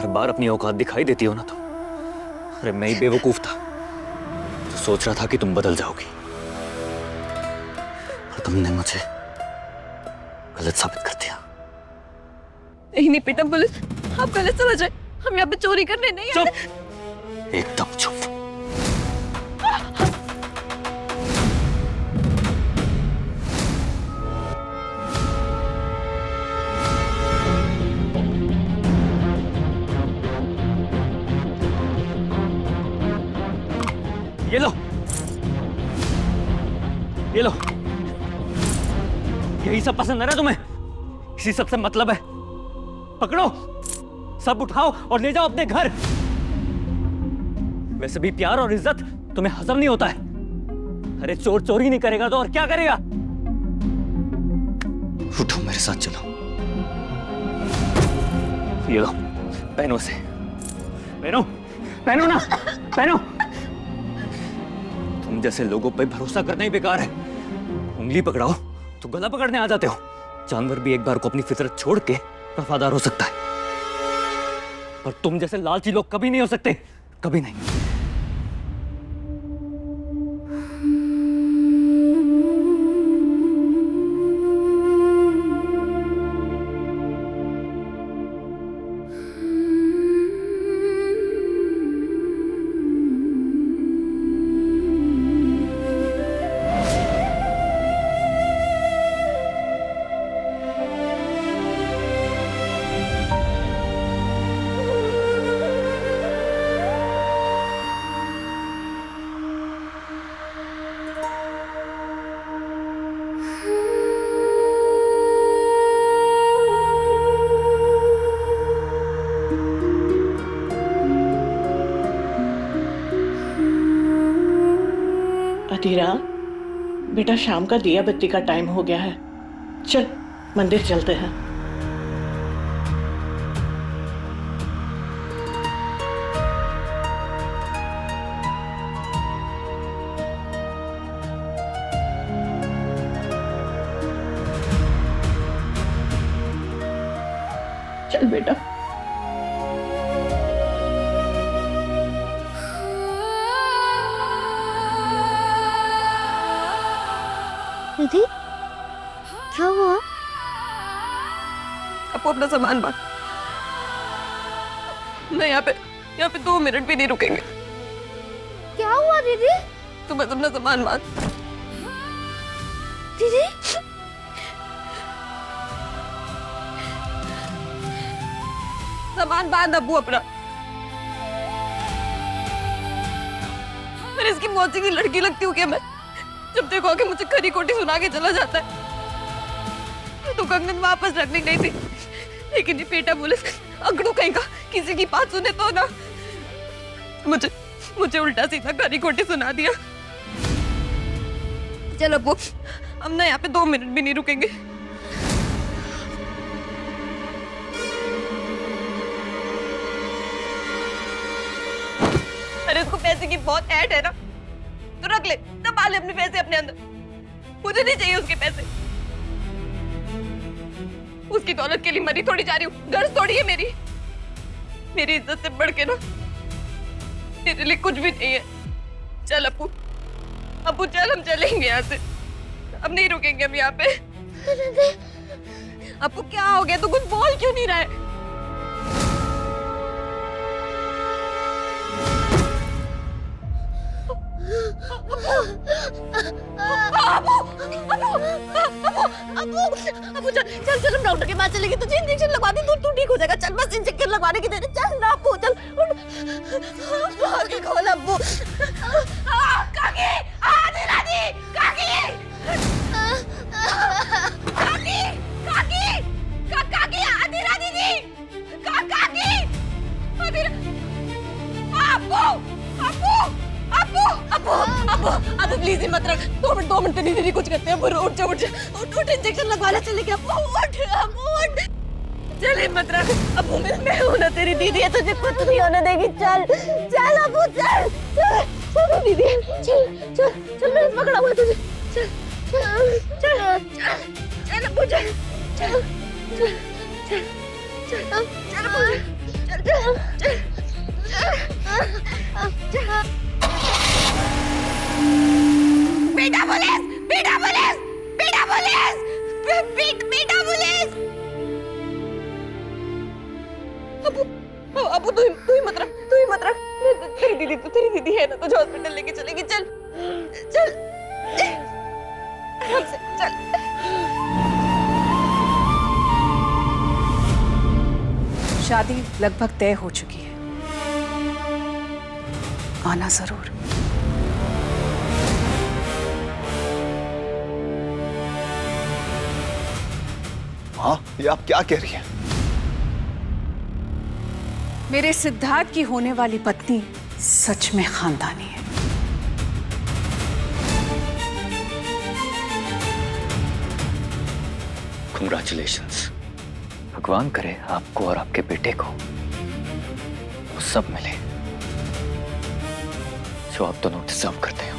हर बार अपनी औकात दिखाई देती हो ना तुम। अरे मैं ही बेवकूफ था जो सोच रहा था कि तुम बदल जाओगी, और तुमने मुझे गलत साबित कर दिया। नहीं बेटा पुलिस, आप गलत समझ रहे। हम यहाँ पे चोरी करने नहीं आए। चुप, एकदम चुप। ये लो, ये लो। यही सब पसंद है ना तुम्हें? इसी सब से मतलब है। पकड़ो, सब उठाओ और ले जाओ अपने घर। वैसे भी प्यार और इज्जत तुम्हें हजम नहीं होता है। अरे चोर चोरी नहीं करेगा तो और क्या करेगा? उठो, मेरे साथ चलो। ये लो, पहनो से। पहनो, पहनो ना, पहनो। तुम जैसे लोगों पे भरोसा करना ही बेकार है। उंगली पकड़ाओ तो गला पकड़ने आ जाते हो। जानवर भी एक बार को अपनी फितरत छोड़ के वफादार हो सकता है, पर तुम जैसे लालची लोग कभी नहीं हो सकते, कभी नहीं। अधीरा, बेटा शाम का दिया बत्ती का टाइम हो गया है। चल मंदिर चलते हैं। चल बेटा। दीदी, क्या हुआ? आपको अपना सामान बांध। मैं यहाँ पे 2 मिनट भी नहीं रुकेंगे। क्या हुआ दीदी? तुम बस अपना सामान बांध। दीदी, सामान बांध अब्बू अपना। मैंने इसकी मौसी की लड़की लगती हूँ क्या मैं? जब देखो आके मुझे खरी खोटी सुना के चला जाता है। तो कंगन वापस रखनी नहीं थी, लेकिन ये पेटा पुलिस अगड़ू कहीं का किसी की बात सुने तो ना मुझे उल्टा सीधा खरी खोटी सुना दिया। चलो अब्बू, हम ना यहाँ पे 2 मिनट भी नहीं रुकेंगे। अरे उसको पैसे की बहुत ऐड है ना, तो रख ले, दबा ले अपने पैसे अपने अंदर। मुझे नहीं चाहिए उसके पैसे। उसकी दौलत के लिए मरी थोड़ी जा रही हूँ, गर्ज थोड़ी है मेरी। मेरी इज्जत से बढ़ के ना मेरे लिए कुछ भी नहीं है। चल अप्पू, अप्पू चल, हम चलेंगे यहाँ से। अब नहीं रुकेंगे हम यहाँ पे। अप्पू क्या हो गया? तू कुछ बोल क्यों नहीं रहा है? अबू चल चल हम डॉक्टर के पास चलेंगे। तुझे इंजेक्शन लगवा दे, तू ठीक हो जाएगा। चल बस इंजेक्शन लगवाने की देर है। चल ना अबू, चल आगे खोल अबू। काकी, आधी राधी, काकी, काकी, काकी, काकी, आधी राधी जी, काकी, आधी, अबू, अबू, अबू, अबू, अबू, अबू प्लीज हिम्मत रख। 2 मिनट दीदी कुछ करते हैं। उठ जा, उठ जा, उठ इंजेक्शन लगवा ले। चले क्या? उठ, उठ, चल हिम्मत रख। अबू मैं हूं ना तेरी दीदी है, तुझे कुछ नहीं होने देगी। चल चल अबू, चल चल चल दीदी, चल चल चल, मैं पकड़ा हुआ तुझे। चल चल चल चल अबू, चल चल चल चल चल चल अबू, बेटा पुलिस, बेटा पुलिस, बेटा पुलिस, बेटा पुलिस। अबू तू ही मत रख, तू ही मत रख। तेरी दीदी है ना, तुझे हॉस्पिटल लेके चलेगी। चल चल आराम से चल। शादी लगभग तय हो चुकी है, आना जरूर। हाँ, ये आप क्या कह रही हैं? मेरे सिद्धार्थ की होने वाली पत्नी सच में खानदानी है। कंग्रेचुलेशंस। भगवान करे आपको और आपके बेटे को वो सब मिले जो आप दोनों डिजर्व करते हो।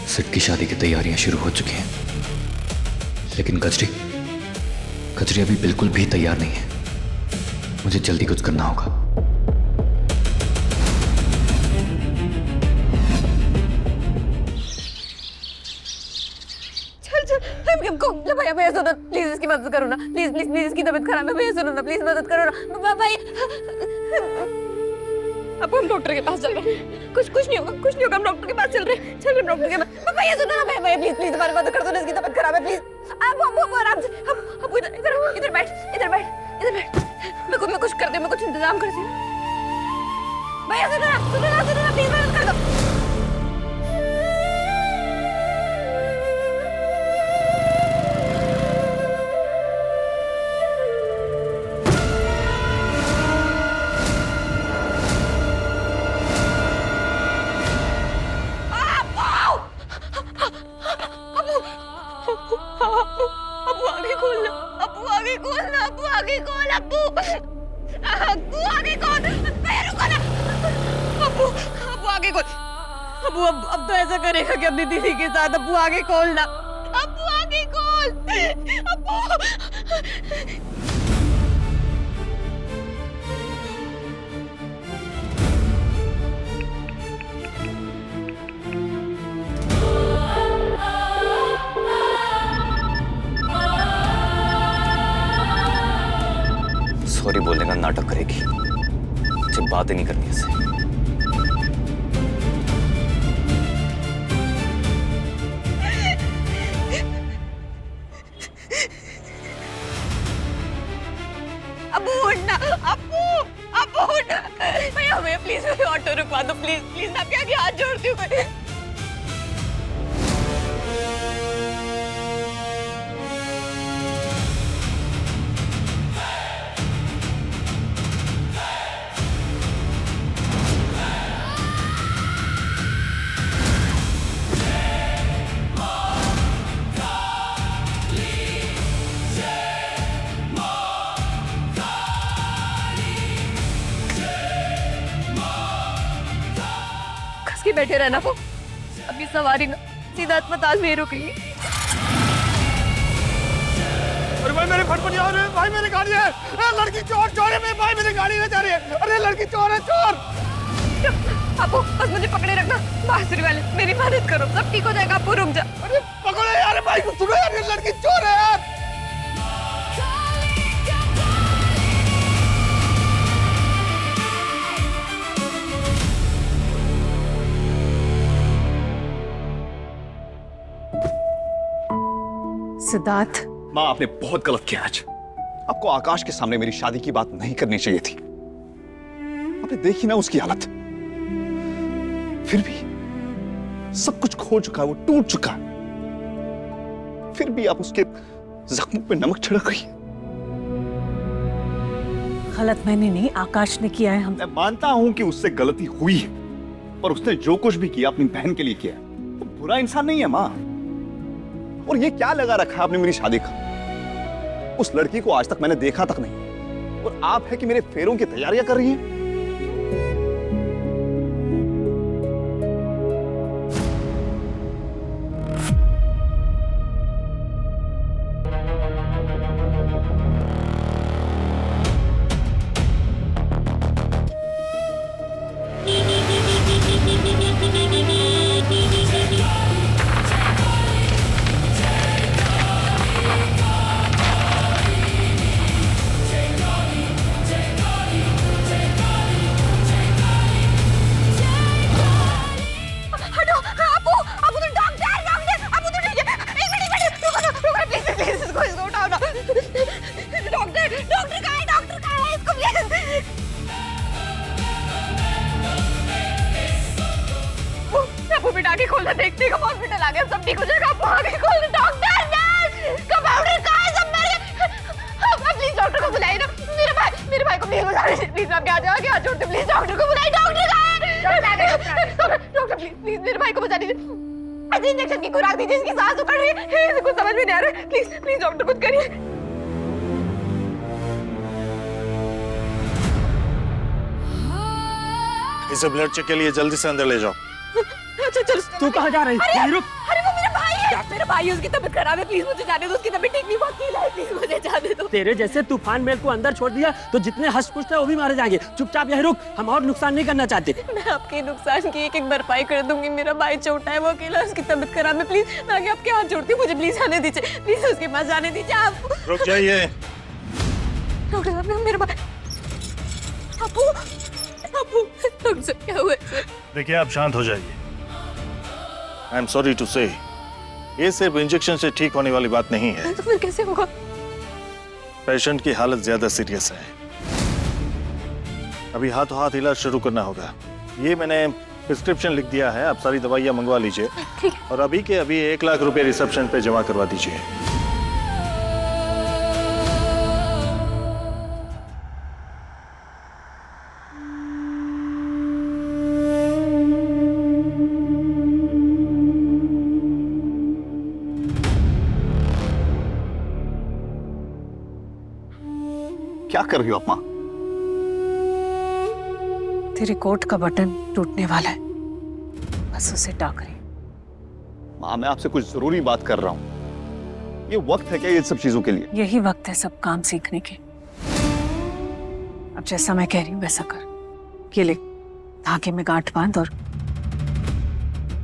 सिड की शादी की तैयारियां शुरू हो चुकी हैं, लेकिन कचरी अभी बिल्कुल भी तैयार नहीं है। मुझे जल्दी कुछ करना होगा। चल हमको भैया सुनो प्लीज, इसकी मदद करो ना प्लीज प्लीज प्लीज। इसकी तबीयत खराब है भैया, सुनो ना प्लीज, मदद करो ना भाई। अब हम डॉक्टर के पास चल रहे हैं। कुछ नहीं होगा, हम डॉक्टर के पास चल रहे हैं। चल हम डॉक्टर के पास। भैया सुनो ना भैया प्लीज प्लीज हमारी मदद कर दो ना, इसकी तबीयत खराब है प्लीज। अब आराम से हम इधर बैठ। मैं कुछ करती हूँ, मैं कुछ इंतजाम करती हूँ। भैया सुनो ना प्लीज मदद कर दो। अब तो ऐसा करेगा कि अपनी दीदी के साथ। अब्बू आगे खोल ना, अब्बू आगे खोल। अब्बू सॉरी बोलने का नाटक करेगी, मुझे बात ही नहीं करनी इससे। भैया प्लीज ऑटो रुकवा दो प्लीज प्लीज। मैं आपके आगे हाथ जोड़ती हूँ। बैठे रहना वो, अभी सवारी ना सीधा अस्पताल में रुकेगी। अरे भाई मेरे फटफट जा रहे हैं, भाई मेरी गाड़ी है। लड़की चोर है मेरे भाई, मेरी गाड़ी ले जा रही है। अरे लड़की चोर है, चोर। आपको बस मुझे पकड़े रखना। बांसुरी वाले मेरी मदद करो, सब ठीक हो जाएगा। आपको रुक जा। अरे पकड़ो यार भाई को, सुनो यार, ये लड़की चोर है यार। सिद्धार्थ, माँ आपने बहुत गलत किया आज। आपको आकाश के सामने मेरी शादी की बात नहीं करनी चाहिए थी। आपने देखी ना उसकी हालत। फिर भी सब कुछ खो चुका है, वो टूट चुका है। फिर भी आप उसके जख्मों पे नमक छिड़क रही है। गलत मैंने नहीं, आकाश ने किया है। हम मैं मानता हूं कि उससे गलती हुई है, पर उसने जो कुछ भी किया अपनी बहन के लिए किया। वो बुरा इंसान नहीं है माँ। और ये क्या लगा रखा है आपने मेरी शादी का? उस लड़की को आज तक मैंने देखा तक नहीं, और आप है कि मेरे फेरों की तैयारियां कर रही हैं। देखो हॉस्पिटल आ गया, सब ठीक हो जाएगा। आप आगे कॉल डॉक्टर, नर्स, कंपाउंडर कहाँ है? सब मर गए। प्लीज डॉक्टर को बुलाइए ना, मेरे भाई को प्लीज बुला लीजिए। प्लीज आप क्या जाओगे, हाथ जोड़ते प्लीज डॉक्टर को बुलाइए। डॉक्टर कहाँ है? डॉक्टर प्लीज मेरे भाई को बचा दीजिए। ऐसे इंजेक्शन की खुराक दीजिए, इसकी सांस उखड़ रही है, कुछ समझ में नहीं आ रहा है। प्लीज डॉक्टर कुछ करिए। इसे ब्लड चेक के लिए जल्दी से अंदर ले जाओ। अच्छा चल। तू कहाँ जा रही है? अरे वो मेरा भाई है, मेरा भाई है, उसकी तबीयत खराब है, प्लीज मुझे जाने दो। उसकी तबीयत ठीक नहीं, वो अकेला है, प्लीज मुझे जाने दो। तेरे जैसे तूफान मेल को अंदर छोड़ दिया तो जितने हंस पुष्ट है वो भी मारे जाएंगे। चुपचाप यहीं रुक, हम और नुकसान नहीं करना चाहते। मैं आपके नुकसान की एक भरपाई कर दूंगी। मेरा भाई छोटा है, वो अकेला, उसकी तबीयत खराब है, प्लीज मैं आगे आपके हाथ जोड़ती हूँ, मुझे प्लीज जाने दीजिए। प्लीज उसके पास जाने दीजिए आप। रुक जाइए। डॉक्टर साहब मेरा भाई अबू, डॉक्टर साहब क्या हुआ है? देखिए आप शांत हो जाइए। आई एम सॉरी टू से, ये सिर्फ इंजेक्शन से ठीक होने वाली बात नहीं है। तो फिर कैसे होगा? पेशेंट की हालत ज्यादा सीरियस है, अभी हाथों हाथ इलाज शुरू करना होगा। ये मैंने प्रिस्क्रिप्शन लिख दिया है, आप सारी दवाइयाँ मंगवा लीजिए और अभी के अभी 1 लाख रुपए रिसेप्शन पे जमा करवा दीजिए। क्या कर रही हो आप माँ? तेरे कोट का बटन टूटने वाला है, बस उसे टाक रही। माँ मैं आपसे कुछ जरूरी बात कर रहा हूँ। ये वक्त है क्या ये सब चीजों के लिए? यही वक्त है सब काम सीखने के। अब जैसा मैं कह रही हूँ वैसा कर। ये ले, धागे में गांठ बांध और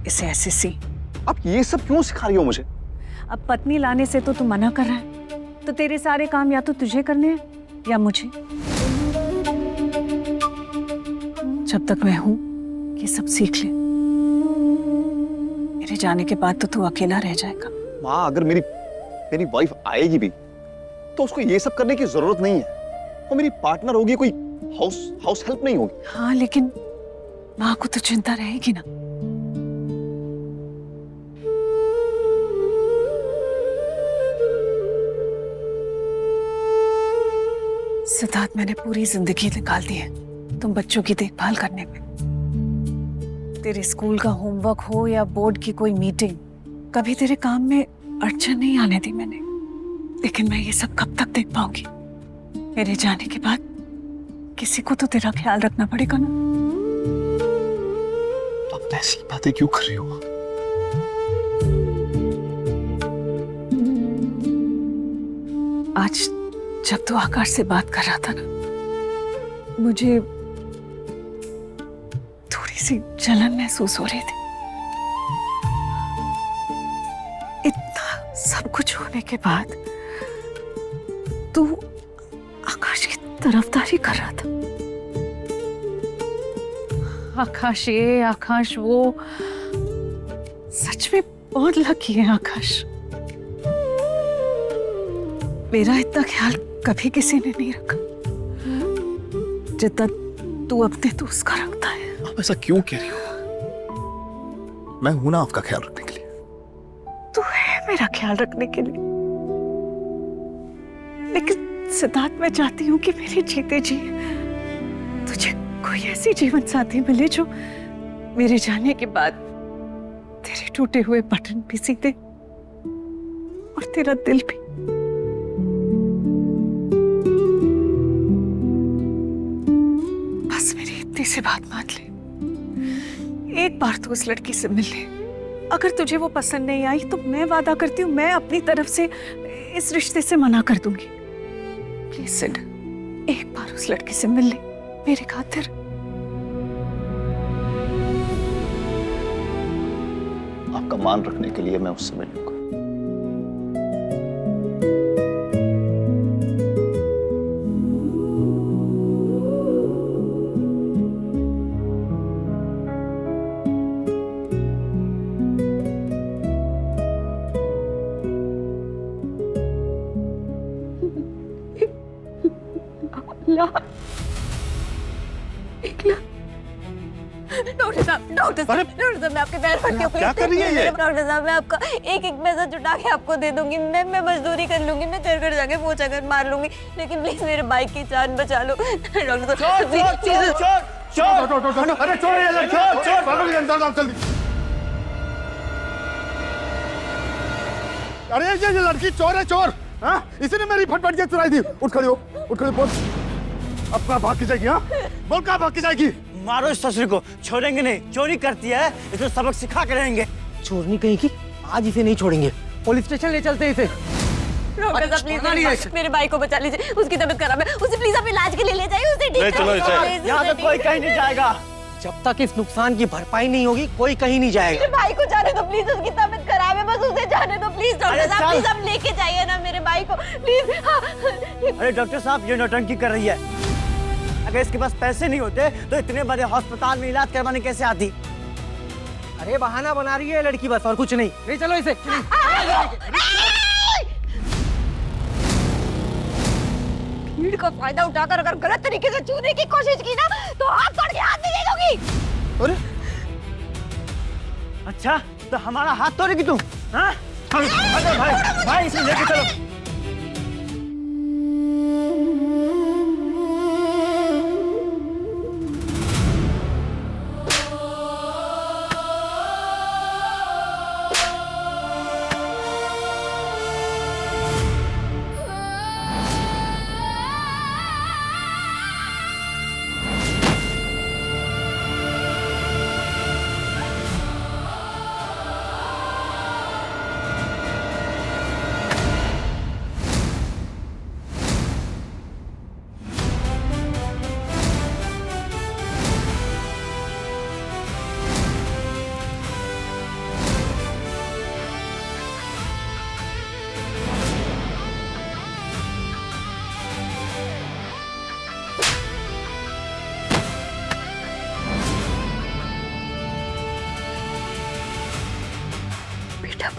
इसे ऐसे सी। आप ये सब क्यों सिखा रही हो मुझे? अब पत्नी लाने से तो तू मना कर रहा है, तो तेरे सारे काम या तो तुझे करने हैं या मुझे। जब तक मैं हूं ये सब सीख ले, मेरे जाने के बाद तो तू अकेला रह जाएगा। माँ अगर मेरी वाइफ आएगी भी तो उसको ये सब करने की जरूरत नहीं है। वो मेरी पार्टनर होगी, कोई हाउस हेल्प नहीं होगी। हाँ लेकिन माँ को तो चिंता रहेगी ना। सिद्धार्थ, मैंने पूरी जिंदगी निकाल दी है तुम बच्चों की देखभाल करने में। तेरे स्कूल का होमवर्क हो या बोर्ड की कोई मीटिंग, कभी तेरे काम में अड़चन नहीं आने दी मैंने। लेकिन मैं ये सब कब तक देख पाऊंगी? मेरे जाने के बाद किसी को तो तेरा ख्याल रखना पड़ेगा ना। आप ऐसी बातें क्यों कर रही हो? आज जब तू आकाश से बात कर रहा था ना, मुझे थोड़ी सी जलन महसूस हो रही थी। इतना सब कुछ होने के बाद तू आकाश की तरफदारी कर रहा था। आकाश ये, आकाश वो, सच में बहुत लकी है आकाश। मेरा इतना ख्याल कभी किसी ने नहीं रखा जितना तू अपने दोस्त का रखता है। आप ऐसा क्यों कह रही हो? मैं हूं ना आपका ख्याल रखने के लिए। तू है मेरा ख्याल रखने के लिए, लेकिन सिद्धार्थ मैं चाहती हूँ कि मेरे जीते जी तुझे कोई ऐसी जीवन साथी मिले जो मेरे जाने के बाद तेरे टूटे हुए बटन भी सीधे और तेरा दिल भी। बस मेरी इतनी सी बात मान ले, एक बार तो उस लड़की से मिल ले। अगर तुझे वो पसंद नहीं आई तो मैं वादा करती हूँ मैं अपनी तरफ से इस रिश्ते से मना कर दूंगी। प्लीज सिड, एक बार उस लड़की से मिल ले मेरे खातिर। आपका मान रखने के लिए मैं उससे मिलूंगा। डॉक्टर साहब, मैं आपके पैर पड़ती हूँ। क्या कर रही है ये? डॉक्टर साहब, मैं आपका एक एक पैसा जुटा के आपको दे दूंगी। मैं मजदूरी कर लूंगी, मैं घर घर जाके पोछा कर मार लूंगी, लेकिन प्लीज मेरे भाई की जान बचा लो। डॉक्टर साहब, अरे चोर है ये, चोर भागो ये अंदर, आप जल्दी। अरे ये लड़की चोर है, चोर। हाँ, इसी ने मेरी फटफटियाँ चुराई थी। उठ खड़ी हो, बोल। अब कहाँ भाग के जाएगी? हाँ, बोल कहाँ भाग के जाएगी? मारो इस ससुर को, छोड़ेंगे नहीं। चोरी करती है, इसे सबक सिखा के रहेंगे। चोरनी कहीं की, आज इसे नहीं छोड़ेंगे। पुलिस स्टेशन ले चलते हैं इसे। डॉक्टर साहब प्लीज मेरे भाई को बचा लीजिए, उसकी तबीयत खराब है, उसे प्लीज आप इलाज के लिए ले जाइए, उसे ठीक चलो इसे। यहाँ से कोई कहीं नहीं जाएगा जब तक इस नुकसान की भरपाई नहीं होगी। कोई कहीं नहीं जाएगा। मेरे भाई को जाने दो प्लीज, उसकी तबीयत खराब है, बस उसे जाने दो प्लीज। डॉक्टर साहब प्लीज आप लेके जाइए ना मेरे भाई को प्लीज। अरे डॉक्टर साहब, ये नौटंकी कर रही है। अगर इसके पास पैसे नहीं होते तो इतने बड़े अस्पताल में इलाज करवाने कैसे आती? अरे बहाना बना रही है लड़की, बस और कुछ नहीं। ले चलो इसे। भीड़ का फायदा उठाकर अगर गलत तरीके से छूने की कोशिश की ना तो हाथ तोड़ के हाथ नहीं दे दोगी। अरे अच्छा, तो हमारा हाथ तोड़ेगी तुम? हाँ? अरे भाई इसे लेके चलो।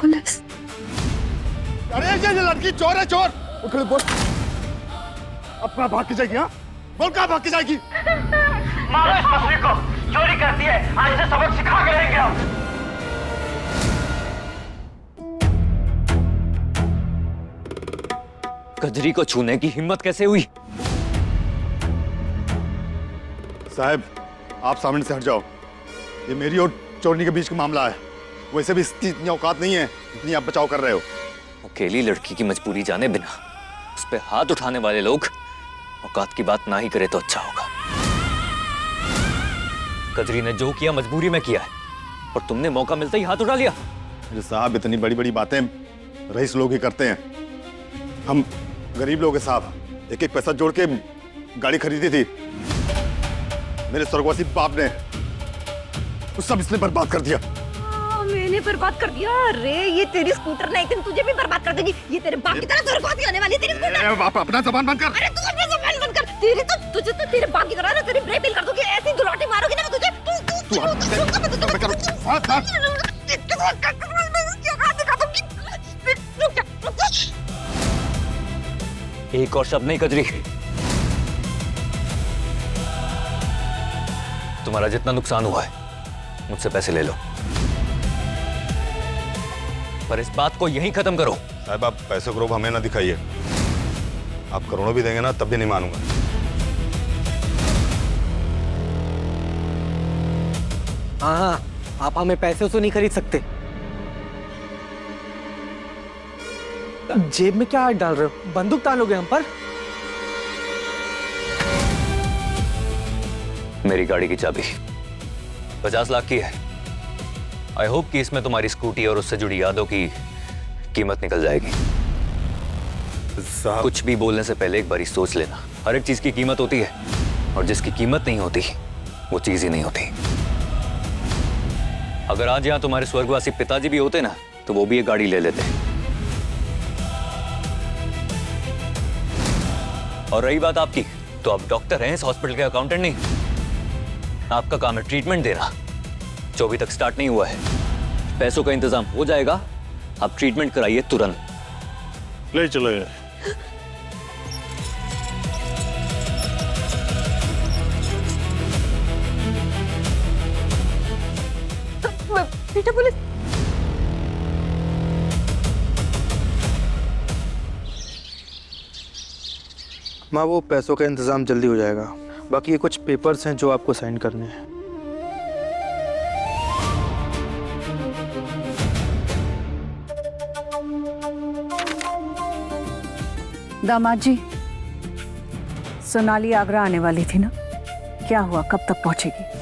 पुलिस। अरे ये लड़की चोर है, चोर। उठ खड़ी, बोल। अब कहाँ भाग के जाएगी? हाँ, बोल कहाँ भाग के जाएगी? मारो इस मछली को, चोरी करती है, आज इसे सबक सिखा के रहेंगे हम। कजरी को छूने की हिम्मत कैसे हुई? साहब, आप सामने से हट जाओ। ये मेरी और चोरनी के बीच का मामला है। वैसे भी इसकी इतनी औकात नहीं है जितनी आप बचाव कर रहे हो। अकेली लड़की की मजबूरी जाने बिना उस पे हाथ उठाने वाले लोग औकात की बात ना ही करे तो अच्छा होगा। कजरी ने जो किया मजबूरी में किया है, और तुमने मौका मिलते ही हाथ उठा लिया। अरे साहब, इतनी बड़ी बड़ी बातें रईस लोग ही करते हैं। हम गरीब लोग हैं साहब, एक एक पैसा जोड़ के गाड़ी खरीदी थी। मेरे स्वर्गवासी बाप ने वो सब इसने बर्बाद कर दिया। मैंने बर्बाद कर दिया? अरे ये तेरी स्कूटर ना एक दिन तुझे भी बर्बाद कर देगी। ये तेरे बाप की तरह स्वर्गवासी आने वाली है तेरी स्कूटर। आप अपना जबान बंद कर। अरे तू अपनी ज़बान बंद कर। तुझे तो तेरे बाप की तरह ना तेरी ब्रेक फेल कर दूंगी, ऐसी दुलाटी मारोगी ना मैं तुझे। एक और शब्द नहीं कजरी। तुम्हारा जितना नुकसान हुआ है मुझसे पैसे ले लो, पर इस बात को यहीं खत्म करो। साहब, आप पैसे को हमें ना दिखाइए। आप करोड़ों भी देंगे ना तब भी नहीं मानूंगा। हाँ, आप हमें पैसे से नहीं खरीद सकते। जेब में क्या हाथ डाल रहे हो? बंदूक तानोगे हम पर? मेरी गाड़ी की चाबी 50 लाख की है। आई होप कि इसमें तुम्हारी स्कूटी और उससे जुड़ी यादों की कीमत निकल जाएगी। कुछ भी बोलने से पहले एक बारी सोच लेना। हर एक चीज की कीमत होती है, और जिसकी कीमत नहीं होती वो चीज ही नहीं होती। अगर आज यहां तुम्हारे स्वर्गवासी पिताजी भी होते ना तो वो भी एक गाड़ी ले लेते। और रही बात आपकी, तो आप डॉक्टर हैं, इस हॉस्पिटल के अकाउंटेंट नहीं। आपका काम है ट्रीटमेंट देना, जो अभी तक स्टार्ट नहीं हुआ है। पैसों का इंतजाम हो जाएगा, आप ट्रीटमेंट कराइए तुरंत। ले चलो। बेटा पुलिस। माँ वो पैसों का इंतजाम जल्दी हो जाएगा, बाकी ये कुछ पेपर्स हैं जो आपको साइन करने हैं। दामाद जी, सोनाली आगरा आने वाली थी ना, क्या हुआ, कब तक पहुंचेगी?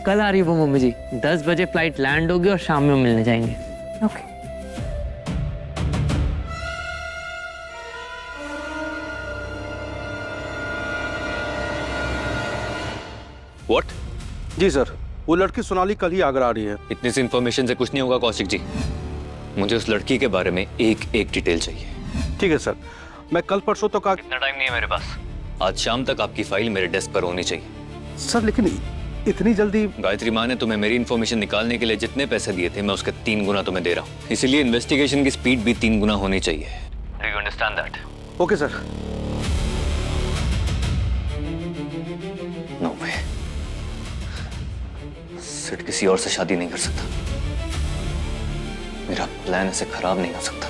कल आ रही है वो मम्मी जी। 10 बजे फ्लाइट लैंड होगी और शाम में मिलने जाएंगे। ओके। What? जी सर, वो लड़की सोनाली कल ही आगरा आ रही है। इतनी सी इंफॉर्मेशन से कुछ नहीं होगा कौशिक जी। मुझे उस लड़की के बारे में एक डिटेल चाहिए। ठीक है सर, मैं कल परसों तक इतना टाइम नहीं है मेरे पास। आज शाम तक आपकी फाइल मेरे डेस्क पर होनी चाहिए। सर लेकिन इतनी जल्दी? गायत्री माँ ने तुम्हें मेरी इन्फॉर्मेशन निकालने के लिए जितने पैसे दिए थे, मैं उसके 3 गुना तुम्हें दे रहा हूँ। इसीलिए इन्वेस्टिगेशन की स्पीड भी 3 गुना होनी चाहिए। Do you understand that? Okay sir. No way, Sid किसी और से शादी नहीं कर सकता। मेरा प्लान ऐसे खराब नहीं हो सकता।